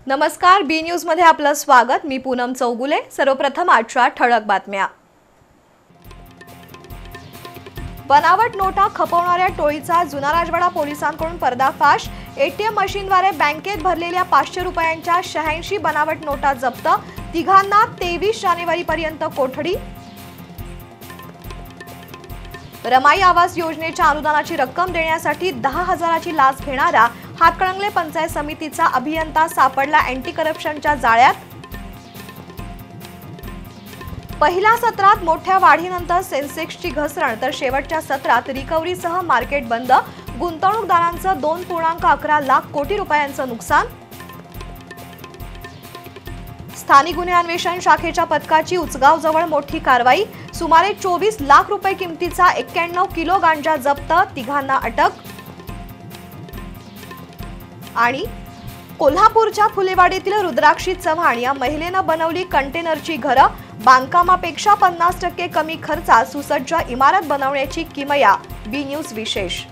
नमस्कार, बी न्यूज मध्ये आपलं स्वागत। मी पूनम चौगुले। सर्वप्रथम आजच्या ठळक बातम्या। बनावट नोटा खपवणाऱ्या टोळीचा जुना राजवाडा पोलिसांकडून पर्दाफाश। एटीएम मशीनद्वारे बँकेत भरलेल्या 500 रुपयांच्या 86 बनावट नोटा जप्त। तिघांना 23 जानेवारीपर्यंत कोठडी। रमाई आवास योजनेच्या अनुदानाची रक्कम देण्यासाठी 10,000ची लाच घेणारा हातकणंगले पंचायत समितीचा अभियंता सापडला अँटी करप्शनच्या जाळ्यात। पहिल्या सत्रात मोठ्या वाढीनंतर सेन्सेक्सची घसरण, तर शेवटच्या सत्रात रिकव्हरीसह मार्केट बंद। गुंतवणूकदारांचं 2.11 लाख कोटी रुपयांचं नुकसान। स्थानिक गुन्हे अन्वेषण शाखेच्या पथकाची उचगाव जवळ मोठी कारवाई। सुमारे 24 लाख रुपये किमतीचा 91 किलो गांजा जप्त, तिघांना अटक। आणि कोल्हापूरच्या फुलेवाडीतील रुद्राक्षी चव्हाण या महिलेनं बनवली कंटेनरची घरं। बांधकामापेक्षा 50% कमी खर्चात सुसज्ज इमारत बनवण्याची किमया। बी न्यूज विशेष।